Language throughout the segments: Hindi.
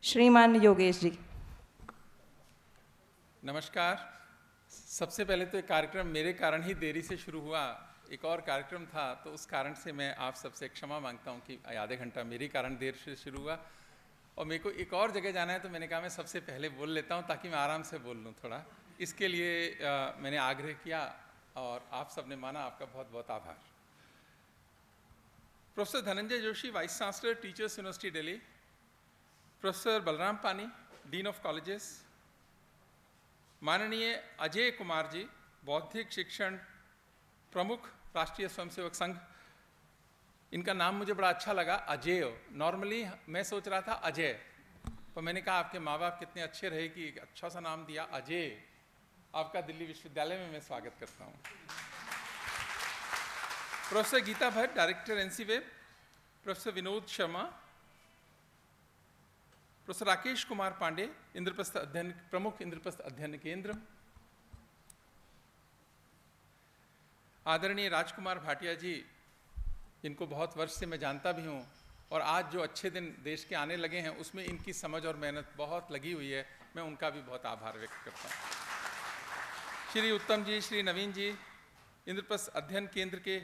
श्रीमान योगेश जी। नमस्कार। सबसे पहले तो एक कार्यक्रम मेरे कारण ही देरी से शुरू हुआ, एक और कार्यक्रम था, तो उस कारण से मैं आप सबसे क्षमा मांगता हूं कि आधे घंटा मेरे कारण देर से शुरू हुआ। और मेरे को एक और जगह जाना है, तो मैंने कहा मैं सबसे पहले बोल लेता हूं ताकि मैं आराम से बोल लूं थोड़ा। इसके लिए मैंने आग्रह किया और आप सबने माना, आपका बहुत बहुत आभार। Professor Dhananjay Joshi, vice chancellor, teachers university Delhi, professor Balram पानी, डीन ऑफ कॉलेजेस, माननीय अजय कुमार जी, बौद्धिक शिक्षण प्रमुख, राष्ट्रीय स्वयंसेवक संघ। इनका नाम मुझे बड़ा अच्छा लगा, अजय। नॉर्मली मैं सोच रहा था अजय, पर मैंने कहा आपके माँ बाप कितने अच्छे रहे कि एक अच्छा सा नाम दिया, अजय। आपका दिल्ली विश्वविद्यालय में मैं स्वागत करता हूँ। Professor Geeta Bhatt, director NCWEB, professor Vinod Sharma, professor Rakesh Kumar Pandey, Indraprastha अध्ययन प्रमुख, इंद्रप्रस्थ अध्ययन केंद्र, आदरणीय राजकुमार भाटिया जी, इनको बहुत वर्ष से मैं जानता भी हूँ, और आज जो अच्छे दिन देश के आने लगे हैं उसमें इनकी समझ और मेहनत बहुत लगी हुई है, मैं उनका भी बहुत आभार व्यक्त करता हूँ। श्री उत्तम जी, श्री नवीन जी, इंद्रप्रस्थ अध्ययन केंद्र के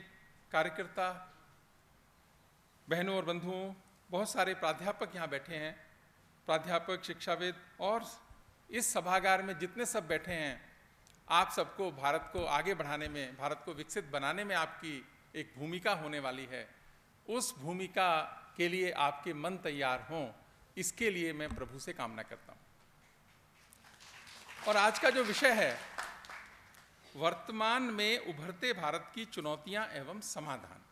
कार्यकर्ता, बहनों और बंधुओं, बहुत सारे प्राध्यापक यहाँ बैठे हैं, प्राध्यापक, शिक्षाविद, और इस सभागार में जितने सब बैठे हैं, आप सबको भारत को आगे बढ़ाने में, भारत को विकसित बनाने में आपकी एक भूमिका होने वाली है। उस भूमिका के लिए आपके मन तैयार हों, इसके लिए मैं प्रभु से कामना करता हूँ। और आज का जो विषय है, वर्तमान में उभरते भारत की चुनौतियां एवं समाधान,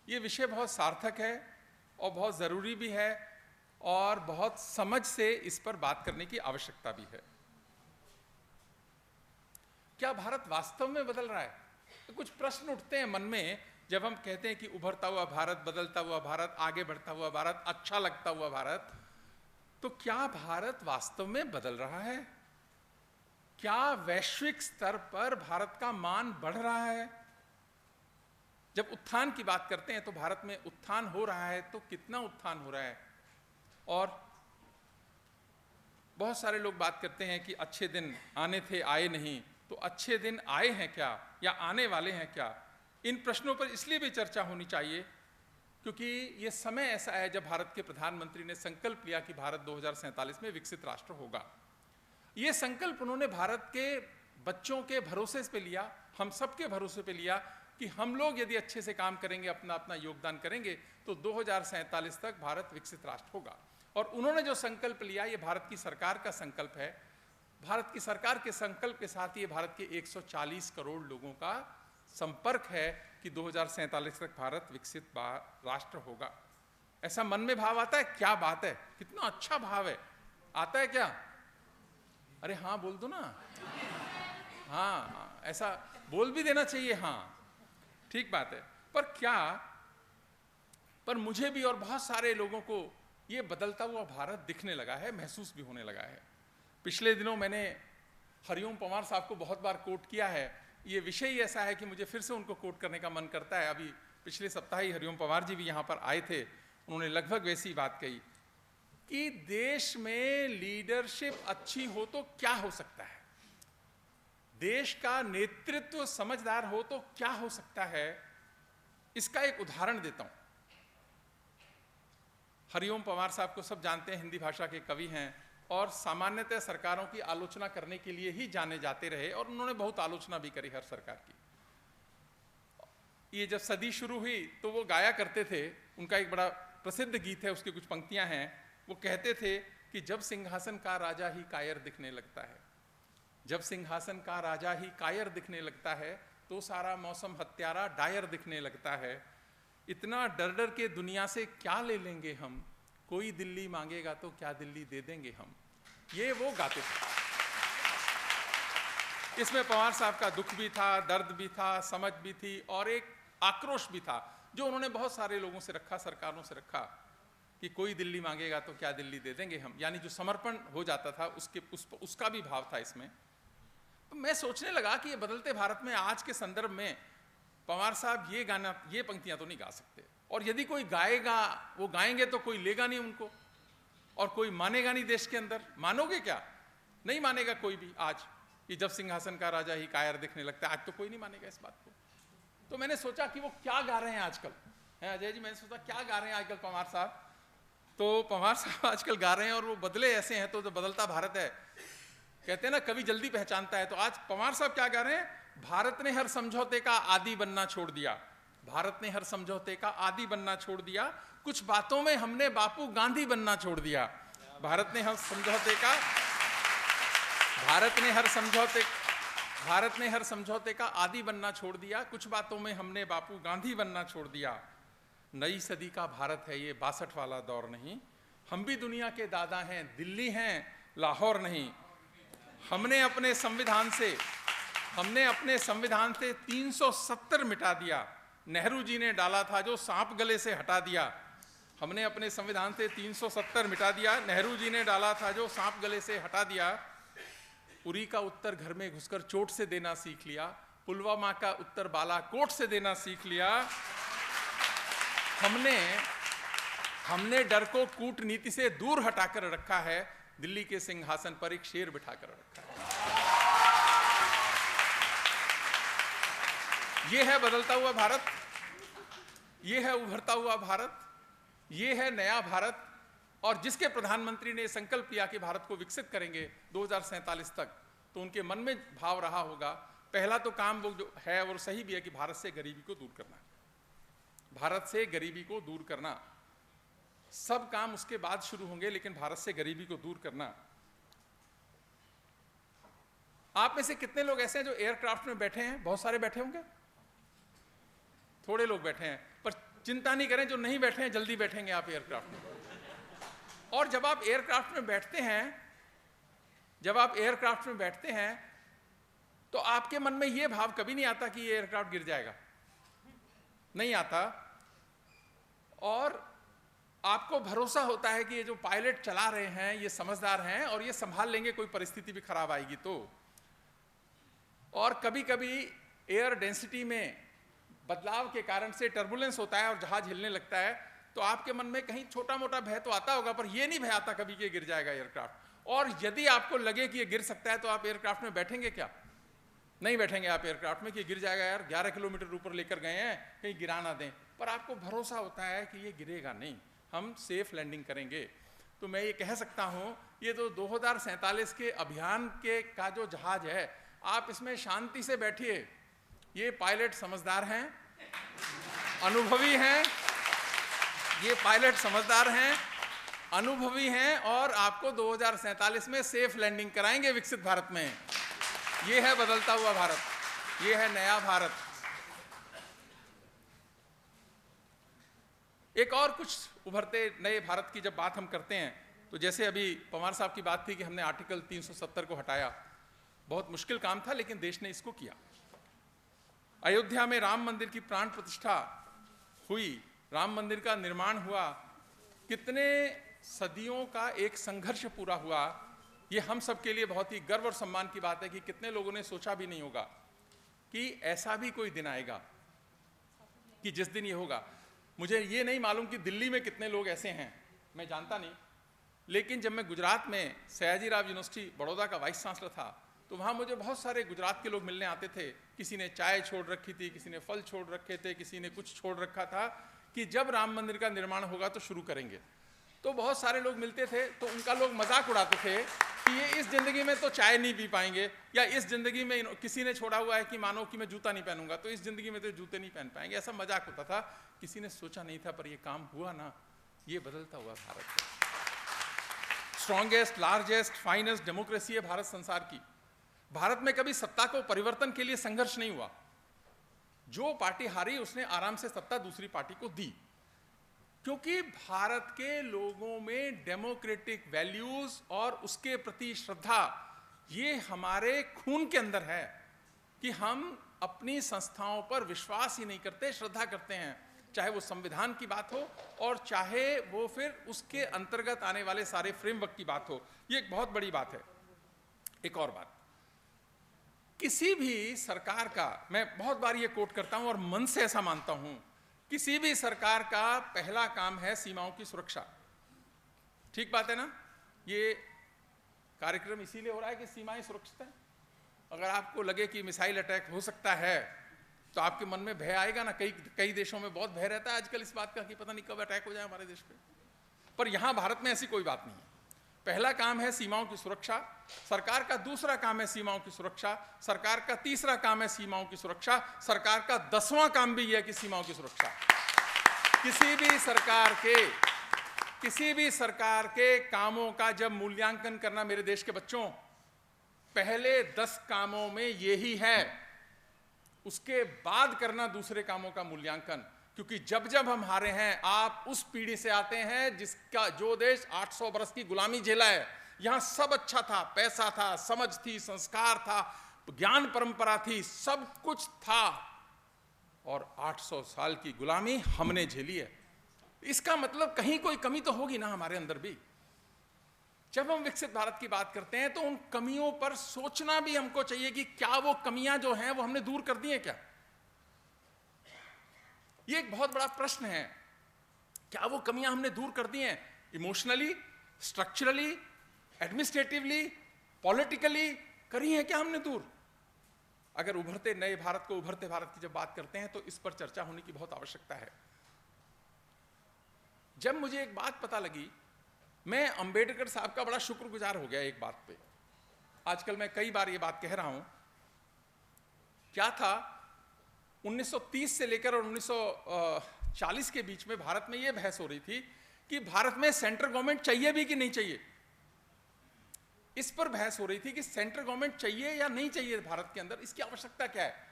ये विषय बहुत सार्थक है और बहुत ज़रूरी भी है, और बहुत समझ से इस पर बात करने की आवश्यकता भी है। क्या भारत वास्तव में बदल रहा है? तो कुछ प्रश्न उठते हैं मन में जब हम कहते हैं कि उभरता हुआ भारत, बदलता हुआ भारत, आगे बढ़ता हुआ भारत, अच्छा लगता हुआ भारत। तो क्या भारत वास्तव में बदल रहा है? क्या वैश्विक स्तर पर भारत का मान बढ़ रहा है? जब उत्थान की बात करते हैं तो भारत में उत्थान हो रहा है, तो कितना उत्थान हो रहा है? और बहुत सारे लोग बात करते हैं कि अच्छे दिन आने थे, आए नहीं। तो अच्छे दिन आए हैं क्या, या आने वाले हैं क्या? इन प्रश्नों पर इसलिए भी चर्चा होनी चाहिए क्योंकि ये समय ऐसा है जब भारत के प्रधानमंत्री ने संकल्प लिया कि भारत 2047 में विकसित राष्ट्र होगा। ये संकल्प उन्होंने भारत के बच्चों के भरोसे पे लिया, हम सबके भरोसे पे लिया कि हम लोग यदि अच्छे से काम करेंगे, अपना अपना योगदान करेंगे, तो 2047 तक भारत विकसित राष्ट्र होगा। और उन्होंने जो संकल्प लिया, ये भारत की सरकार का संकल्प है। भारत की सरकार के संकल्प के साथ ये भारत के 140 करोड़ लोगों का संपर्क है कि 2047 तक भारत विकसित राष्ट्र होगा। ऐसा मन में भाव आता है? क्या बात है, कितना अच्छा भाव है। आता है क्या? अरे हाँ बोल दो ना। हाँ, ऐसा बोल भी देना चाहिए। हाँ, ठीक बात है। पर मुझे भी और बहुत सारे लोगों को ये बदलता हुआ भारत दिखने लगा है, महसूस भी होने लगा है। पिछले दिनों मैंने हरिओम पंवार साहब को बहुत बार कोट किया है। ये विषय ही ऐसा है कि मुझे फिर से उनको कोट करने का मन करता है। अभी पिछले सप्ताह ही हरिओम पंवार जी भी यहाँ पर आए थे, उन्होंने लगभग वैसी बात कही कि देश में लीडरशिप अच्छी हो तो क्या हो सकता है, देश का नेतृत्व समझदार हो तो क्या हो सकता है। इसका एक उदाहरण देता हूं। हरिओम पंवार साहब को सब जानते हैं, हिंदी भाषा के कवि हैं और सामान्यतः सरकारों की आलोचना करने के लिए ही जाने जाते रहे, और उन्होंने बहुत आलोचना भी करी हर सरकार की। ये जब सदी शुरू हुई तो वो गाया करते थे, उनका एक बड़ा प्रसिद्ध गीत है, उसकी कुछ पंक्तियां हैं। वो कहते थे कि जब सिंहासन का राजा ही कायर दिखने लगता है, जब सिंहासन का राजा ही कायर दिखने लगता है, तो सारा मौसम हत्यारा डायर दिखने लगता है। इतना डर डर के दुनिया से क्या ले लेंगे हम, कोई दिल्ली मांगेगा तो क्या दिल्ली दे देंगे हम। ये वो गाते थे। इसमें पंवार साहब का दुख भी था, दर्द भी था, समझ भी थी, और एक आक्रोश भी था जो उन्होंने बहुत सारे लोगों से रखा, सरकारों से रखा, कि कोई दिल्ली मांगेगा तो क्या दिल्ली दे देंगे हम। यानी जो समर्पण हो जाता था उसका भी भाव था इसमें। तो मैं सोचने लगा कि ये बदलते भारत में आज के संदर्भ में पंवार साहब ये गाना, ये पंक्तियां तो नहीं गा सकते, और यदि कोई गाएगा, वो गाएंगे तो कोई लेगा नहीं उनको। और कोई मानेगा नहीं देश के अंदर। मानोगे क्या? नहीं मानेगा कोई भी आज कि जब सिंहासन का राजा ही कायर दिखने लगता है। आज तो कोई नहीं मानेगा इस बात को। तो मैंने सोचा कि वो क्या गा रहे हैं आजकल, है अजय जी, मैंने सोचा क्या गा रहे हैं आजकल पंवार साहब। तो पंवार साहब आजकल गा रहे हैं और वो बदले ऐसे हैं, तो जो बदलता भारत है, कहते हैं ना कवि जल्दी पहचानता है। तो आज पंवार साहब क्या गा रहे हैं? भारत ने हर समझौते का आदी बनना छोड़ दिया, भारत ने हर समझौते का आदी बनना छोड़ दिया, कुछ बातों में हमने बापू गांधी बनना छोड़ दिया। भारत ने हर समझौते का आदी बनना छोड़ दिया, कुछ बातों में हमने बापू गांधी बनना छोड़ दिया। नई सदी का भारत है ये 62 वाला दौर नहीं, हम भी दुनिया के दादा हैं, दिल्ली हैं लाहौर नहीं। हमने अपने संविधान से 370 मिटा दिया, नेहरू जी ने डाला था जो सांप गले से हटा दिया। हमने अपने संविधान से 370 मिटा दिया, नेहरू जी ने डाला था जो सांप गले से हटा दिया। उरी का उत्तर घर में घुसकर चोट से देना सीख लिया, पुलवामा का उत्तर बालाकोट से देना सीख लिया। हमने डर को कूटनीति से दूर हटाकर रखा है, दिल्ली के सिंहासन पर एक शेर बिठाकर रखा है। ये है बदलता हुआ भारत, ये है उभरता हुआ भारत, ये है नया भारत। और जिसके प्रधानमंत्री ने संकल्प लिया कि भारत को विकसित करेंगे 2047 तक, तो उनके मन में भाव रहा होगा, पहला तो काम वो जो है और सही भी है कि भारत से गरीबी को दूर करना, भारत से गरीबी को दूर करना। सब काम उसके बाद शुरू होंगे, लेकिन भारत से गरीबी को दूर करना। आप में से कितने लोग ऐसे हैं जो एयरक्राफ्ट में बैठे हैं? बहुत सारे बैठे होंगे, थोड़े लोग बैठे हैं, पर चिंता नहीं करें, जो नहीं बैठे हैं जल्दी बैठेंगे आप एयरक्राफ्ट में। और जब आप एयरक्राफ्ट में बैठते हैं, तो आपके मन में यह भाव कभी नहीं आता कि ये एयरक्राफ्ट गिर जाएगा, नहीं आता। और आपको भरोसा होता है कि ये जो पायलट चला रहे हैं ये समझदार हैं और ये संभाल लेंगे, कोई परिस्थिति भी खराब आएगी तो। और कभी कभी एयर डेंसिटी में बदलाव के कारण से टर्बुलेंस होता है और जहाज हिलने लगता है, तो आपके मन में कहीं छोटा मोटा भय तो आता होगा, पर यह नहीं भय आता कभी कि गिर जाएगा एयरक्राफ्ट। और यदि आपको लगे कि ये गिर सकता है, तो आप एयरक्राफ्ट में बैठेंगे क्या? नहीं बैठेंगे आप एयरक्राफ्ट में कि गिर जाएगा यार, 11 किलोमीटर ऊपर लेकर गए हैं, कहीं गिरा ना दें। पर आपको भरोसा होता है कि ये गिरेगा नहीं, हम सेफ लैंडिंग करेंगे। तो मैं ये कह सकता हूँ, ये तो 2047 के अभियान का जो जहाज है, आप इसमें शांति से बैठिए। ये पायलट समझदार हैं, अनुभवी हैं, ये पायलट समझदार हैं, अनुभवी हैं और आपको 2047 में सेफ लैंडिंग कराएंगे विकसित भारत में। ये है बदलता हुआ भारत, ये है नया भारत। एक और कुछ उभरते नए भारत की जब बात हम करते हैं, तो जैसे अभी पंवार साहब की बात थी कि हमने आर्टिकल 370 को हटाया, बहुत मुश्किल काम था लेकिन देश ने इसको किया। अयोध्या में राम मंदिर की प्राण प्रतिष्ठा हुई, राम मंदिर का निर्माण हुआ, कितने सदियों का एक संघर्ष पूरा हुआ। ये हम सब के लिए बहुत ही गर्व और सम्मान की बात है कि कितने लोगों ने सोचा भी नहीं होगा कि ऐसा भी कोई दिन आएगा कि जिस दिन ये होगा। मुझे ये नहीं मालूम कि दिल्ली में कितने लोग ऐसे हैं, मैं जानता नहीं, लेकिन जब मैं गुजरात में सयाजीराव यूनिवर्सिटी बड़ौदा का वाइस चांसलर था, तो वहाँ मुझे बहुत सारे गुजरात के लोग मिलने आते थे। किसी ने चाय छोड़ रखी थी, किसी ने फल छोड़ रखे थे, किसी ने कुछ छोड़ रखा था कि जब राम मंदिर का निर्माण होगा तो शुरू करेंगे। तो बहुत सारे लोग मिलते थे, तो उनका लोग मजाक उड़ाते थे कि ये इस ज़िंदगी में तो चाय नहीं पी पाएंगे, या इस ज़िंदगी में किसी ने छोड़ा हुआ है कि मानो कि मैं जूता नहीं पहनूंगा, तो इस ज़िंदगी में तो जूते नहीं पहन पाएंगे, ऐसा मजाक होता था। किसी ने सोचा नहीं था, पर ये काम हुआ ना। ये बदलता हुआ भारत है। स्ट्रॉन्गेस्ट, लार्जेस्ट, फाइनेस्ट डेमोक्रेसी है भारत संसार की। भारत में कभी सत्ता को परिवर्तन के लिए संघर्ष नहीं हुआ। जो पार्टी हारी उसने आराम से सत्ता दूसरी पार्टी को दी, क्योंकि भारत के लोगों में डेमोक्रेटिक वैल्यूज और उसके प्रति श्रद्धा, ये हमारे खून के अंदर है कि हम अपनी संस्थाओं पर विश्वास ही नहीं करते, श्रद्धा करते हैं। चाहे वो संविधान की बात हो और चाहे वो फिर उसके अंतर्गत आने वाले सारे फ्रेमवर्क की बात हो। ये एक बहुत बड़ी बात है। एक और बात, किसी भी सरकार का, मैं बहुत बार ये कोट करता हूं और मन से ऐसा मानता हूं, किसी भी सरकार का पहला काम है सीमाओं की सुरक्षा। ठीक बात है ना? ये कार्यक्रम इसीलिए हो रहा है कि सीमाएं सुरक्षित हैं। अगर आपको लगे कि मिसाइल अटैक हो सकता है तो आपके मन में भय आएगा ना। कई देशों में बहुत भय रहता है आजकल इस बात का कि पता नहीं कब अटैक हो जाए हमारे देश पे। पर यहां भारत में ऐसी कोई बात नहीं है। पहला काम है सीमाओं की सुरक्षा, सरकार का दूसरा काम है सीमाओं की सुरक्षा, सरकार का तीसरा काम है सीमाओं की सुरक्षा, सरकार का 10वां काम भी यह है कि सीमाओं की सुरक्षा। किसी भी सरकार के कामों का जब मूल्यांकन करना मेरे देश के बच्चों, पहले 10 कामों में यही है, उसके बाद करना दूसरे कामों का मूल्यांकन। क्योंकि जब जब हम हारे हैं, आप उस पीढ़ी से आते हैं जिसका जो देश 800 बरस की गुलामी झेला है। यहां सब अच्छा था, पैसा था, समझ थी, संस्कार था, ज्ञान परंपरा थी, सब कुछ था, और 800 साल की गुलामी हमने झेली है। इसका मतलब कहीं कोई कमी तो होगी ना हमारे अंदर भी। जब हम विकसित भारत की बात करते हैं तो उन कमियों पर सोचना भी हमको चाहिए कि क्या वो कमियां जो हैं वो हमने दूर कर दी हैं क्या? ये एक बहुत बड़ा प्रश्न है। क्या वो कमियां हमने दूर कर दी हैं? इमोशनली, स्ट्रक्चरली, एडमिनिस्ट्रेटिवली, पॉलिटिकली करी है क्या हमने दूर? अगर उभरते नए भारत को, उभरते भारत की जब बात करते हैं तो इस पर चर्चा होने की बहुत आवश्यकता है। जब मुझे एक बात पता लगी, मैं अंबेडकर साहब का बड़ा शुक्रगुजार हो गया एक बात पे। आजकल मैं कई बार ये बात कह रहा हूं। क्या था, 1930 से लेकर और 1940 के बीच में भारत में यह बहस हो रही थी कि भारत में सेंट्रल गवर्नमेंट चाहिए भी कि नहीं चाहिए। इस पर बहस हो रही थी कि सेंट्रल गवर्नमेंट चाहिए या नहीं चाहिए भारत के अंदर, इसकी आवश्यकता क्या है।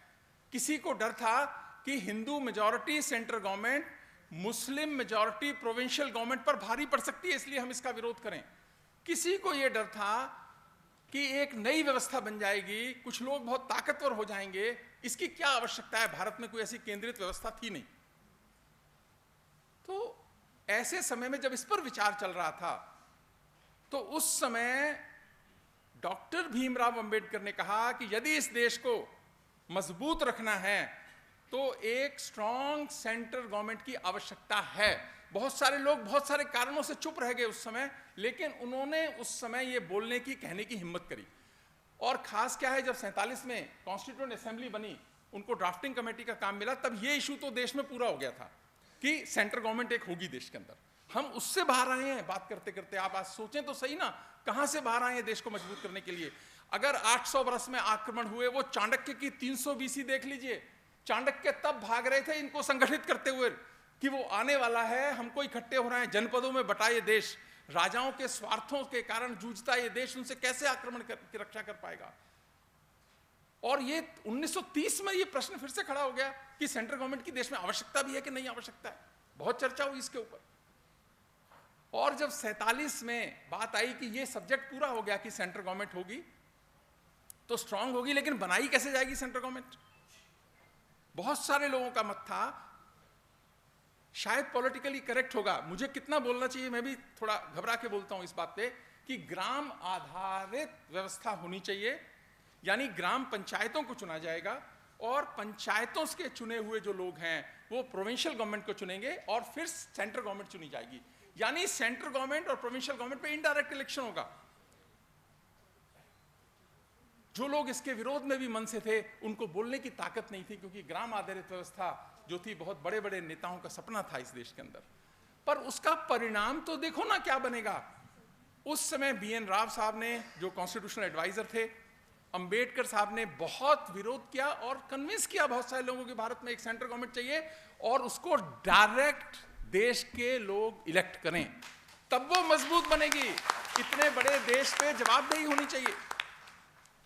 किसी को डर था कि Hindu majority central government Muslim majority provincial government पर भारी पड़ सकती है, इसलिए हम इसका विरोध करें। किसी को यह डर था कि एक नई व्यवस्था बन जाएगी, कुछ लोग बहुत ताकतवर हो जाएंगे, इसकी क्या आवश्यकता है, भारत में कोई ऐसी केंद्रित व्यवस्था थी नहीं। तो ऐसे समय में जब इस पर विचार चल रहा था तो उस समय डॉक्टर भीमराव अंबेडकर ने कहा कि यदि इस देश को मजबूत रखना है तो एक स्ट्रॉन्ग सेंट्रल गवर्नमेंट की आवश्यकता है। बहुत सारे लोग बहुत सारे कारणों से चुप रह गए उस समय, लेकिन उन्होंने उस समय ये बोलने की, कहने की हिम्मत करी। और खास क्या है, जब 47 में कॉन्स्टिट्यूएंट असेंबली बनी, उनको ड्राफ्टिंग कमेटी का काम मिला, तब ये इशू तो देश में पूरा हो गया था कि सेंट्रल गवर्नमेंट एक होगी देश के अंदर। हम उससे बाहर आए हैं बात करते करते। आप आज सोचें तो सही ना, कहां से बाहर आए हैं देश को मजबूत करने के लिए। अगर 800 वर्ष में आक्रमण हुए, वो चाणक्य की 300 BC देख लीजिए। चाणक्य तब भाग रहे थे इनको संगठित करते हुए कि वो आने वाला है, हमको इकट्ठे हो रहे हैं, जनपदों में बटा ये देश, राजाओं के स्वार्थों के कारण जूझता ये देश, उनसे कैसे आक्रमण की रक्षा कर पाएगा। और ये 1930 में ये प्रश्न फिर से खड़ा हो गया कि सेंट्रल गवर्नमेंट की देश में आवश्यकता भी है कि नहीं आवश्यकता है। बहुत चर्चा हुई इसके ऊपर। और जब 47 में बात आई कि ये सब्जेक्ट पूरा हो गया कि सेंट्रल गवर्नमेंट होगी तो स्ट्रांग होगी, लेकिन बनाई कैसे जाएगी सेंट्रल गवर्नमेंट। बहुत सारे लोगों का मत था, शायद पॉलिटिकली करेक्ट होगा, मुझे कितना बोलना चाहिए, मैं भी थोड़ा घबरा के बोलता हूं इस बात पे, कि ग्राम आधारित व्यवस्था होनी चाहिए। यानी ग्राम पंचायतों को चुना जाएगा और पंचायतों के चुने हुए जो लोग हैं वो प्रोविंशियल गवर्नमेंट को चुनेंगे और फिर सेंट्रल गवर्नमेंट चुनी जाएगी। यानी सेंट्रल गवर्नमेंट और प्रोविंशियल गवर्नमेंट पे इनडायरेक्ट इलेक्शन होगा। जो लोग इसके विरोध में भी मन से थे उनको बोलने की ताकत नहीं थी, क्योंकि ग्राम आधारित व्यवस्था जो थी बहुत बड़े बड़े नेताओं का सपना था इस देश के अंदर। पर उसका परिणाम तो देखो ना क्या बनेगा। उस समय BN राव साहब ने, जो कॉन्स्टिट्यूशनल एडवाइजर थे, अंबेडकर साहब ने बहुत विरोध किया और कन्विंस किया बहुत सारे लोगों के भारत में एक सेंट्रल गवर्नमेंट चाहिए और उसको डायरेक्ट देश के लोग इलेक्ट करें, तब वो मजबूत बनेगी। इतने बड़े देश पे जवाबदेही होनी चाहिए।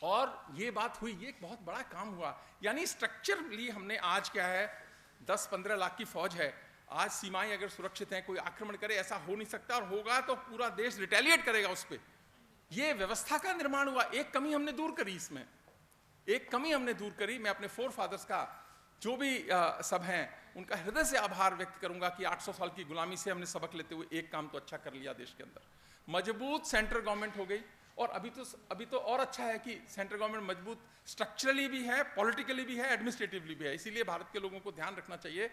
और ये बात हुई, ये एक बहुत बड़ा काम हुआ। यानी स्ट्रक्चरली हमने आज क्या है, 10-15 लाख की फौज है, आज सीमाएं अगर सुरक्षित हैं, कोई आक्रमण करे ऐसा हो नहीं सकता, और होगा तो पूरा देश रिटेलिएट करेगा उस पर। ये व्यवस्था का निर्माण हुआ। एक कमी हमने दूर करी, इसमें एक कमी हमने दूर करी। मैं अपने फोर फादर्स का, जो भी सब हैं, उनका हृदय से आभार व्यक्त करूंगा कि 800 साल की गुलामी से हमने सबक लेते हुए एक काम तो अच्छा कर लिया देश के अंदर। मजबूत सेंट्रल गवर्नमेंट हो गई, और अभी तो और अच्छा है कि सेंट्रल गवर्नमेंट मजबूत स्ट्रक्चरली भी है, पॉलिटिकली भी है, एडमिनिस्ट्रेटिवली भी है। इसीलिए भारत के लोगों को ध्यान रखना चाहिए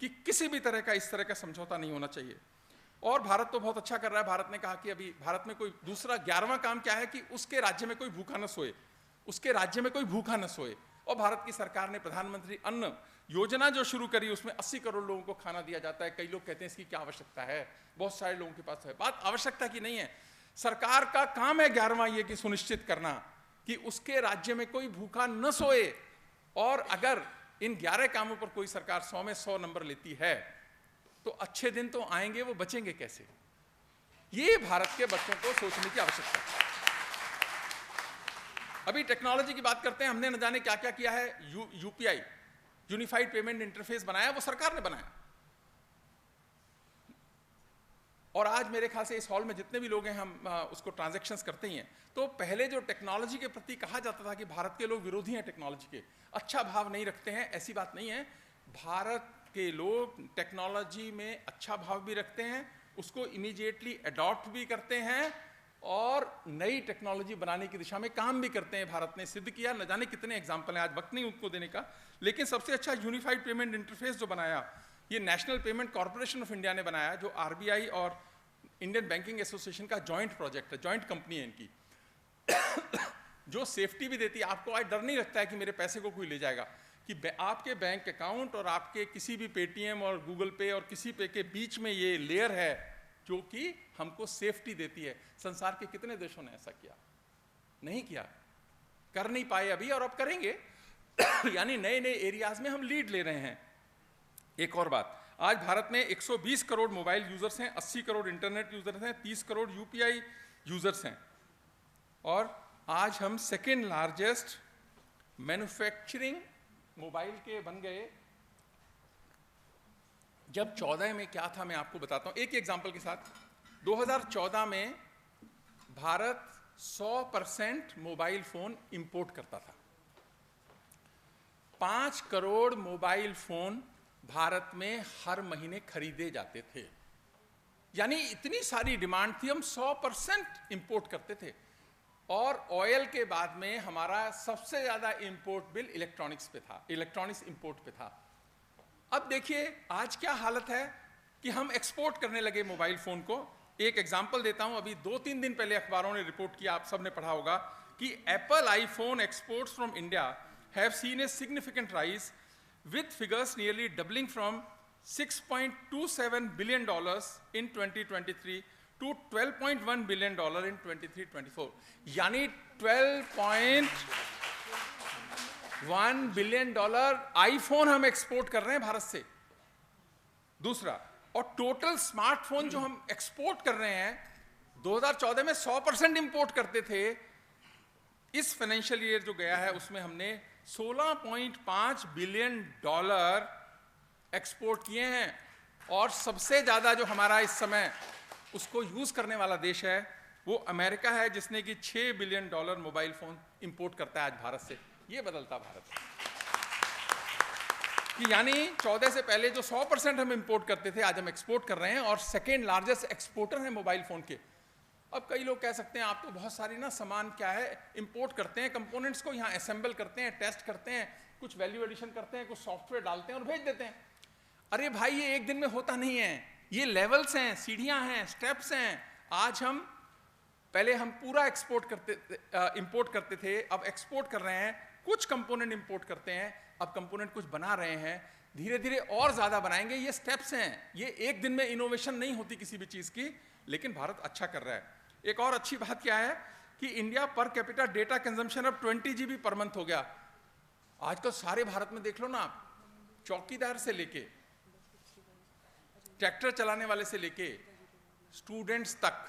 कि किसी भी तरह का इस तरह का समझौता नहीं होना चाहिए। और भारत तो बहुत अच्छा कर रहा है। भारत ने कहा कि अभी भारत में कोई दूसरा 11वां काम क्या है कि उसके राज्य में कोई भूखा न सोए, उसके राज्य में कोई भूखा न सोए। और भारत की सरकार ने प्रधानमंत्री अन्न योजना जो शुरू करी, उसमें 80 करोड़ लोगों को खाना दिया जाता है। कई लोग कहते हैं इसकी क्या आवश्यकता है, बहुत सारे लोगों के पास है। बात आवश्यकता की नहीं है, सरकार का काम है 11वां ये कि सुनिश्चित करना कि उसके राज्य में कोई भूखा न सोए। और अगर इन 11 कामों पर कोई सरकार 100 में 100 नंबर लेती है तो अच्छे दिन तो आएंगे, वो बचेंगे कैसे? ये भारत के बच्चों को सोचने की आवश्यकता है। अभी टेक्नोलॉजी की बात करते हैं, हमने न जाने क्या क्या किया है। यूपीआई, यूनिफाइड पेमेंट इंटरफेस बनाया, वो सरकार ने बनाया। और आज मेरे ख्याल से इस हॉल में जितने भी लोग हैं, हम उसको ट्रांजैक्शंस करते ही हैं। तो पहले जो टेक्नोलॉजी के प्रति कहा जाता था कि भारत के लोग विरोधी हैं टेक्नोलॉजी के, अच्छा भाव नहीं रखते हैं, ऐसी बात नहीं है। भारत के लोग टेक्नोलॉजी में अच्छा भाव भी रखते हैं, उसको इमीडिएटली अडॉप्ट भी करते हैं और नई टेक्नोलॉजी बनाने की दिशा में काम भी करते हैं। भारत ने सिद्ध किया, न जाने कितने एग्जाम्पल हैं, आज वक्त नहीं उनको देने का। लेकिन सबसे अच्छा यूनिफाइड पेमेंट इंटरफेस जो बनाया, ये national payment corporation of India ने बनाया, जो आरबीआई और इंडियन बैंकिंग एसोसिएशन का जॉइंट प्रोजेक्ट है, जॉइंट कंपनी है इनकी, जो सेफ्टी भी देती है। आपको आज डर नहीं लगता है कि मेरे पैसे को कोई ले जाएगा, कि आपके बैंक अकाउंट और आपके किसी भी पेटीएम और गूगल पे और किसी पे के बीच में ये लेयर है जो कि हमको सेफ्टी देती है। संसार के कितने देशों ने ऐसा किया? नहीं किया, कर नहीं पाए अभी, और अब करेंगे। यानी नए नए एरियाज में हम लीड ले रहे हैं। एक और बात, आज भारत में 120 करोड़ मोबाइल यूजर्स हैं, 80 करोड़ इंटरनेट यूजर्स हैं, 30 करोड़ यूपीआई यूजर्स हैं। और आज हम सेकेंड लार्जेस्ट मैन्युफैक्चरिंग मोबाइल के बन गए। जब 14 में क्या था मैं आपको बताता हूं एक एग्जांपल के साथ। 2014 में भारत 100% मोबाइल फोन इंपोर्ट करता था। 5 करोड़ मोबाइल फोन भारत में हर महीने खरीदे जाते थे। यानी इतनी सारी डिमांड थी, हम 100% इंपोर्ट करते थे। और ऑयल के बाद में हमारा सबसे ज्यादा इंपोर्ट बिल इलेक्ट्रॉनिक्स पे था, इलेक्ट्रॉनिक्स इंपोर्ट पे था। अब देखिए आज क्या हालत है कि हम एक्सपोर्ट करने लगे मोबाइल फोन को। एक एग्जांपल देता हूं, अभी 2-3 दिन पहले अखबारों ने रिपोर्ट किया, आप सबने पढ़ा होगा, कि Apple iPhone exports from India have seen a significant rise with figures nearly doubling from $6.27 billion in 2023 to $12.1 billion in 23-24. यानी $12.1 बिलियन आईफोन हम एक्सपोर्ट कर रहे हैं भारत से। दूसरा, और टोटल स्मार्टफोन जो हम एक्सपोर्ट कर रहे हैं, 2014 में 100% इंपोर्ट करते थे। इस फाइनेंशियल ईयर जो गया है उसमें हमने $16.5 बिलियन एक्सपोर्ट किए हैं। और सबसे ज्यादा जो हमारा इस समय उसको यूज करने वाला देश है वो अमेरिका है, जिसने कि $6 बिलियन मोबाइल फोन इंपोर्ट करता है आज भारत से। ये बदलता भारत है कि यानी 14 से पहले जो 100% हम इंपोर्ट करते थे, आज हम एक्सपोर्ट कर रहे हैं और सेकेंड लार्जेस्ट एक्सपोर्टर हैं मोबाइल फोन के। अब कई लोग कह सकते हैं आप तो बहुत सारी ना सामान क्या है इंपोर्ट करते हैं, कंपोनेंट्स को यहाँ असेंबल करते हैं, टेस्ट करते हैं, कुछ वैल्यू एडिशन करते हैं, कुछ सॉफ्टवेयर डालते हैं और भेज देते हैं। अरे भाई ये एक दिन में होता नहीं है, ये लेवल्स हैं, सीढ़ियां हैं, स्टेप्स हैं। आज हम पहले हम पूरा इंपोर्ट करते थे, अब एक्सपोर्ट कर रहे हैं, कुछ कंपोनेंट इंपोर्ट करते हैं, अब कंपोनेंट कुछ बना रहे हैं, धीरे धीरे और ज्यादा बनाएंगे। ये स्टेप्स हैं, ये एक दिन में इनोवेशन नहीं होती किसी भी चीज की, लेकिन भारत अच्छा कर रहा है। एक और अच्छी बात क्या है कि India per capita data consumption अब 20 GB पर मंथ हो गया। आज तो सारे भारत में देख लो ना, चौकीदार से लेके ट्रैक्टर चलाने वाले से लेके स्टूडेंट्स तक,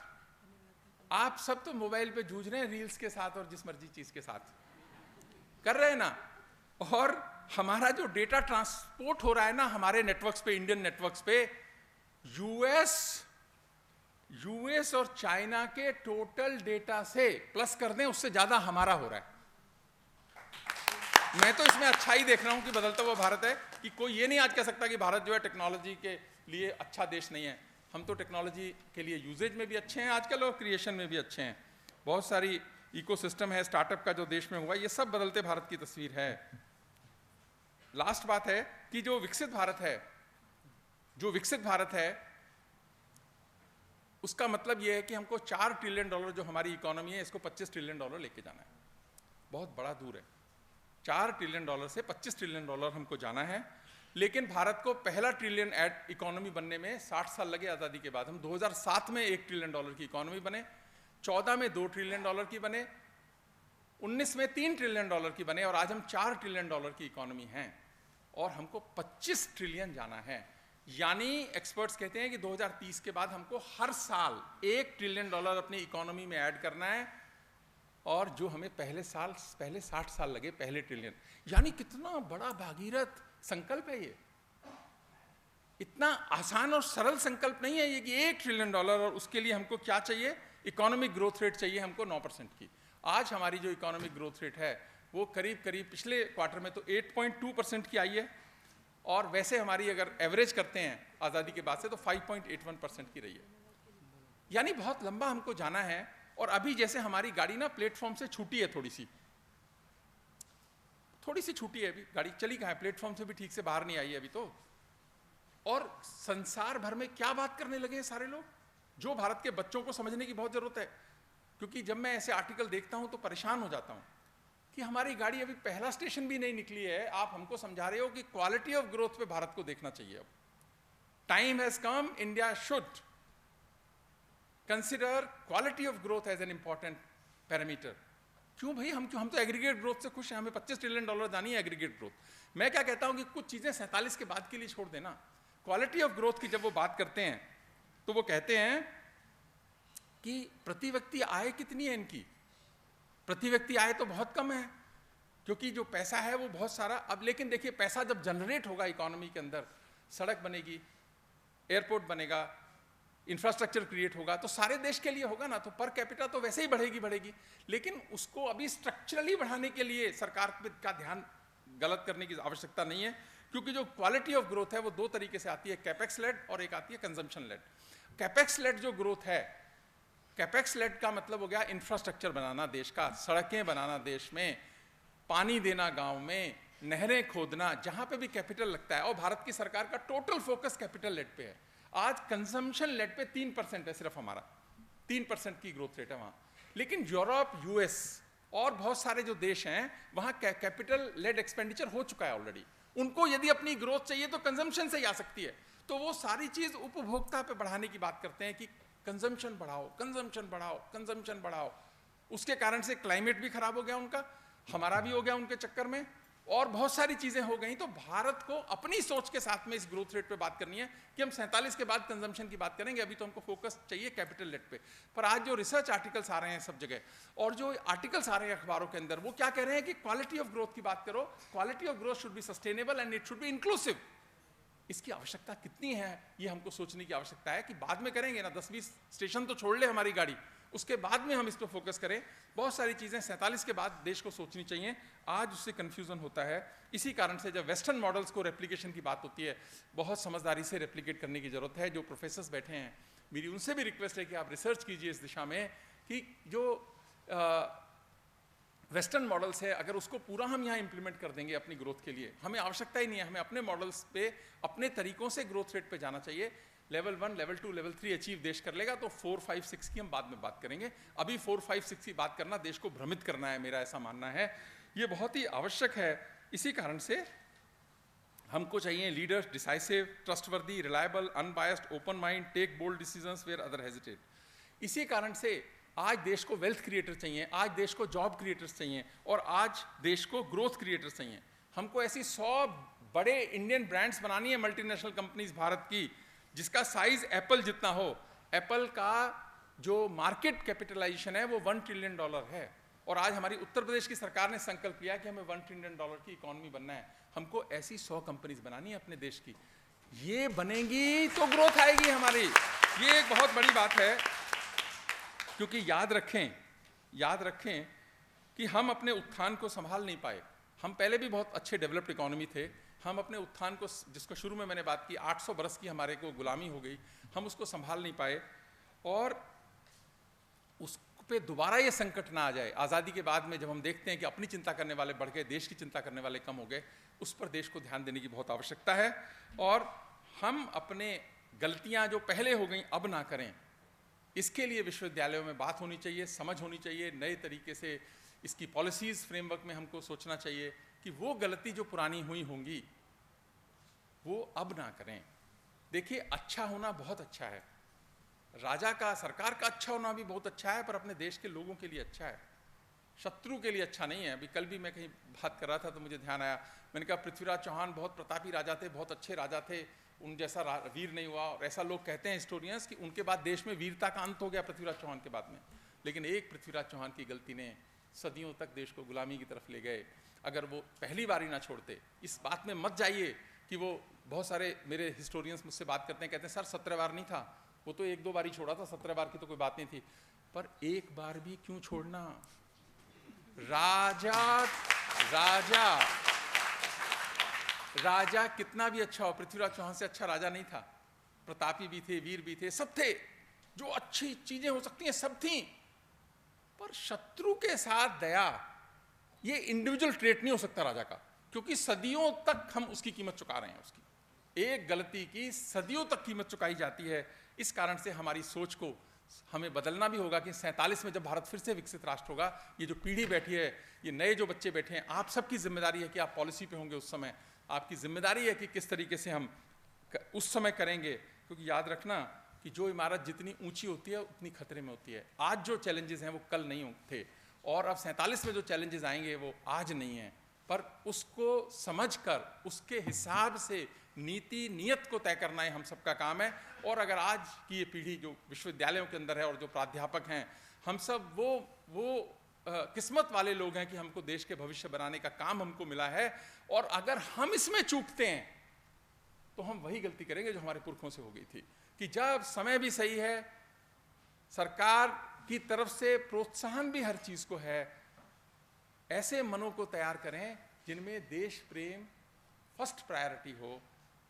आप सब तो मोबाइल पे जूझ रहे हैं रील्स के साथ और जिस मर्जी चीज के साथ कर रहे हैं ना। और हमारा जो डेटा ट्रांसपोर्ट हो रहा है ना हमारे नेटवर्क्स पे, इंडियन नेटवर्क्स पे, यूएस और चाइना के टोटल डेटा से प्लस कर दें उससे ज्यादा हमारा हो रहा है। मैं तो इसमें अच्छा ही देख रहा हूं कि बदलता हुआ भारत है, कि कोई ये नहीं आज कह सकता कि भारत जो है टेक्नोलॉजी के लिए अच्छा देश नहीं है। हम तो टेक्नोलॉजी के लिए यूजेज में भी अच्छे हैं आजकल और क्रिएशन में भी अच्छे हैं। बहुत सारी इकोसिस्टम है स्टार्टअप का जो देश में हुआ, ये सब बदलते भारत की तस्वीर है। लास्ट बात है कि जो विकसित भारत है उसका मतलब ये है कि हमको $4 ट्रिलियन जो हमारी इकोनॉमी है, इसको $25 ट्रिलियन लेके जाना है। बहुत बड़ा दूर है, $4 ट्रिलियन से $25 ट्रिलियन हमको जाना है। लेकिन भारत को पहला ट्रिलियन इकोनॉमी बनने में 60 साल लगे आज़ादी के बाद। हम 2007 में $1 ट्रिलियन की इकोनॉमी बने, 14 में $2 ट्रिलियन की बने, 19 में $3 ट्रिलियन की बने, और आज हम $4 ट्रिलियन की इकोनॉमी हैं और हमको 25 ट्रिलियन जाना है। यानी एक्सपर्ट्स कहते हैं कि 2030 के बाद हमको हर साल $1 ट्रिलियन अपनी इकोनॉमी में ऐड करना है, और जो हमें पहले 60 साल लगे पहले ट्रिलियन। यानी कितना बड़ा भागीरथ संकल्प है ये। इतना आसान और सरल संकल्प नहीं है ये कि $1 ट्रिलियन, और उसके लिए हमको क्या चाहिए? इकोनॉमिक ग्रोथ रेट चाहिए हमको 9% की। आज हमारी जो इकोनॉमिक ग्रोथ रेट है वो करीब पिछले क्वार्टर में तो 8.2% की आई है, और वैसे हमारी अगर एवरेज करते हैं आज़ादी के बाद से तो 5.81% की रही है। यानी बहुत लंबा हमको जाना है। और अभी जैसे हमारी गाड़ी ना प्लेटफॉर्म से छूटी है, थोड़ी सी छूटी है, अभी गाड़ी चली कहाँ है, प्लेटफॉर्म से भी ठीक से बाहर नहीं आई है अभी तो। और संसार भर में क्या बात करने लगे हैं सारे लोग, जो भारत के बच्चों को समझने की बहुत जरूरत है। क्योंकि जब मैं ऐसे आर्टिकल देखता हूं तो परेशान हो जाता हूं कि हमारी गाड़ी अभी पहला स्टेशन भी नहीं निकली है, आप हमको समझा रहे हो कि क्वालिटी ऑफ ग्रोथ पे भारत को देखना चाहिए। अब time has come, India should consider quality of growth as an important parameter. क्यों भाई, हम तो एग्रीगेट ग्रोथ से खुश हैं, हमें $25 ट्रिलियन जानी है एग्रीगेट ग्रोथ। मैं क्या कहता हूं कि कुछ चीजें 47 के बाद के लिए छोड़ देना। क्वालिटी ऑफ ग्रोथ की जब वो बात करते हैं तो वो कहते हैं कि प्रति व्यक्ति आय कितनी है इनकी। प्रति व्यक्ति आय तो बहुत कम है, क्योंकि जो पैसा है वो बहुत सारा। अब लेकिन देखिए, पैसा जब जनरेट होगा इकोनॉमी के अंदर, सड़क बनेगी, एयरपोर्ट बनेगा, इंफ्रास्ट्रक्चर क्रिएट होगा, तो सारे देश के लिए होगा ना, तो पर कैपिटा तो वैसे ही बढ़ेगी। लेकिन उसको अभी स्ट्रक्चरली बढ़ाने के लिए सरकार का ध्यान गलत करने की आवश्यकता नहीं है, क्योंकि जो क्वालिटी ऑफ ग्रोथ है वो दो तरीके से आती है, कैपेक्स लेड और एक आती है कंजम्पशन लेड। कैपेक्स लेड जो ग्रोथ है, कैपेक्स लेड का मतलब हो गया इंफ्रास्ट्रक्चर बनाना देश का, सड़कें बनाना देश में, पानी देना गांव में, नहरें खोदना, जहां पे भी कैपिटल लगता है। और भारत की सरकार का टोटल फोकस कैपिटल लेड पे है। आज कंजम्पशन लेड पे 3% है सिर्फ हमारा, 3% की ग्रोथ रेट है वहां। लेकिन यूरोप, यूएस और बहुत सारे जो देश हैं वहां कैपिटल लेड एक्सपेंडिचर हो चुका है ऑलरेडी। उनको यदि अपनी ग्रोथ चाहिए तो कंजम्पशन से ही आ सकती है। तो वो सारी चीज उपभोक्ता पे बढ़ाने की बात करते हैं कि कंजम्पशन बढ़ाओ, कंजम्पशन बढ़ाओ, कंजम्पशन बढ़ाओ। उसके कारण से क्लाइमेट भी खराब हो गया उनका, हमारा भी हो गया उनके चक्कर में, और बहुत सारी चीजें हो गई। तो भारत को अपनी सोच के साथ में इस ग्रोथ रेट पे बात करनी है कि हम 47 के बाद कंजम्पशन की बात करेंगे। अभी तो हमको फोकस चाहिए कैपिटल लेड पे। पर आज जो रिसर्च आर्टिकल्स आ रहे हैं सब जगह, और जो आर्टिकल्स आ रहे हैं अखबारों के अंदर, वो क्या कह रहे हैं कि क्वालिटी ऑफ ग्रोथ की बात करो, quality of growth should be sustainable and it should be inclusive. इसकी आवश्यकता कितनी है ये हमको सोचने की आवश्यकता है कि बाद में करेंगे ना, 10-20 स्टेशन तो छोड़ ले हमारी गाड़ी, उसके बाद में हम इस पर फोकस करें। बहुत सारी चीज़ें 47 के बाद देश को सोचनी चाहिए। आज उससे कन्फ्यूज़न होता है। इसी कारण से जब वेस्टर्न मॉडल्स को रेप्लिकेशन की बात होती है, बहुत समझदारी से रेप्लिकेट करने की ज़रूरत है। जो प्रोफेसर्स बैठे हैं, मेरी उनसे भी रिक्वेस्ट है कि आप रिसर्च कीजिए इस दिशा में कि जो वेस्टर्न मॉडल्स है, अगर उसको पूरा हम यहाँ इंप्लीमेंट कर देंगे अपनी ग्रोथ के लिए, हमें आवश्यकता ही नहीं है, हमें अपने मॉडल्स पे, अपने तरीकों से ग्रोथ रेट पे जाना चाहिए। लेवल 1, लेवल 2, लेवल 3 अचीव देश कर लेगा तो 4, 5, 6 की हम बाद में बात करेंगे। अभी 4, 5, 6 की बात करना देश को भ्रमित करना है, मेरा ऐसा मानना है। ये बहुत ही आवश्यक है। इसी कारण से हमको चाहिए leaders decisive, trustworthy, reliable, unbiased, open mind, take bold decisions where other hesitate. इसी कारण से आज देश को वेल्थ क्रिएटर चाहिए, आज देश को जॉब क्रिएटर्स चाहिए, और आज देश को ग्रोथ क्रिएटर्स चाहिए। हमको ऐसी 100 बड़े इंडियन ब्रांड्स बनानी है, मल्टीनेशनल कंपनीज भारत की, जिसका साइज एप्पल जितना हो। एप्पल का जो मार्केट कैपिटलाइजेशन है वो $1 ट्रिलियन है, और आज हमारी उत्तर प्रदेश की सरकार ने संकल्प लिया कि हमें $1 ट्रिलियन की इकोनॉमी बनना है। हमको ऐसी 100 कंपनीज बनानी है अपने देश की। ये बनेंगी तो ग्रोथ आएगी हमारी। ये एक बहुत बड़ी बात है, क्योंकि याद रखें कि हम अपने उत्थान को संभाल नहीं पाए। हम पहले भी बहुत अच्छे डेवलप्ड इकोनॉमी थे, हम अपने उत्थान को, जिसको शुरू में मैंने बात की, 800 बरस की हमारे को गुलामी हो गई, हम उसको संभाल नहीं पाए, और उस पे दोबारा ये संकट ना आ जाए। आज़ादी के बाद में जब हम देखते हैं कि अपनी चिंता करने वाले बढ़ गए, देश की चिंता करने वाले कम हो गए, उस पर देश को ध्यान देने की बहुत आवश्यकता है। और हम अपने गलतियां जो पहले हो गई अब ना करें, इसके लिए विश्वविद्यालयों में बात होनी चाहिए, समझ होनी चाहिए, नए तरीके से इसकी पॉलिसीज़ फ्रेमवर्क में हमको सोचना चाहिए कि वो गलती जो पुरानी हुई होंगी वो अब ना करें। देखिए, अच्छा होना बहुत अच्छा है, राजा का, सरकार का अच्छा होना भी बहुत अच्छा है, पर अपने देश के लोगों के लिए अच्छा है, शत्रु के लिए अच्छा नहीं है। अभी कल भी मैं कहीं बात कर रहा था तो मुझे ध्यान आया, मैंने कहा पृथ्वीराज चौहान बहुत प्रतापी राजा थे, बहुत अच्छे राजा थे, उन जैसा वीर नहीं हुआ। और ऐसा लोग कहते हैं हिस्टोरियंस कि उनके बाद देश में वीरता का अंत हो गया पृथ्वीराज चौहान के बाद में। लेकिन एक पृथ्वीराज चौहान की गलती ने सदियों तक देश को गुलामी की तरफ ले गए। अगर वो पहली बार ही ना छोड़ते, इस बात में मत जाइए कि वो, बहुत सारे मेरे हिस्टोरियंस मुझसे बात करते हैं, कहते हैं सर 17 बार नहीं था, वो तो 1-2 बार ही छोड़ा था, 17 बार की तो कोई बात नहीं थी। पर एक बार भी क्यों छोड़ना? राजा कितना भी अच्छा हो, पृथ्वीराज चौहान से अच्छा राजा नहीं था। प्रतापी भी थे, वीर भी थे, सब थे, जो अच्छी चीजें हो सकती हैं सब थी। पर शत्रु के साथ दया, ये इंडिविजुअल ट्रेट नहीं हो सकता राजा का, क्योंकि सदियों तक हम उसकी कीमत चुका रहे हैं। उसकी एक गलती की सदियों तक कीमत चुकाई जाती है। इस कारण से हमारी सोच को हमें बदलना भी होगा कि 47 में जब भारत फिर से विकसित राष्ट्र होगा, ये जो पीढ़ी बैठी है, ये नए जो बच्चे बैठे हैं, आप सबकी जिम्मेदारी है कि आप पॉलिसी पे होंगे उस समय, आपकी जिम्मेदारी है कि किस तरीके से हम उस समय करेंगे। क्योंकि याद रखना कि जो इमारत जितनी ऊंची होती है उतनी खतरे में होती है। आज जो चैलेंजेस हैं वो कल नहीं थे, और अब 47 में जो चैलेंजेस आएंगे वो आज नहीं है। पर उसको समझकर उसके हिसाब से नीति नियत को तय करना ही हम सबका काम है। और अगर आज की ये पीढ़ी जो विश्वविद्यालयों के अंदर है और जो प्राध्यापक हैं, हम सब वो किस्मत वाले लोग हैं कि हमको देश के भविष्य बनाने का काम हमको मिला है। और अगर हम इसमें चूकते हैं तो हम वही गलती करेंगे जो हमारे पुरखों से हो गई थी, कि जब समय भी सही है, सरकार की तरफ से प्रोत्साहन भी हर चीज को है, ऐसे मनों को तैयार करें जिनमें देश प्रेम फर्स्ट प्रायोरिटी हो,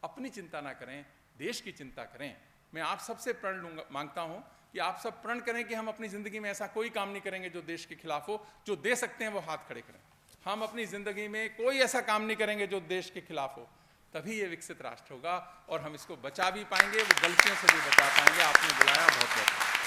अपनी चिंता ना करें, देश की चिंता करें। मैं आप सबसे प्रण मांगता हूं कि आप सब प्रण करें कि हम अपनी जिंदगी में ऐसा कोई काम नहीं करेंगे जो देश के खिलाफ हो। जो दे सकते हैं वो हाथ खड़े करें। हम अपनी जिंदगी में कोई ऐसा काम नहीं करेंगे जो देश के खिलाफ हो, तभी ये विकसित राष्ट्र होगा और हम इसको बचा भी पाएंगे, वो गलतियों से भी बचा पाएंगे। आपने बुलाया, बहुत बहुत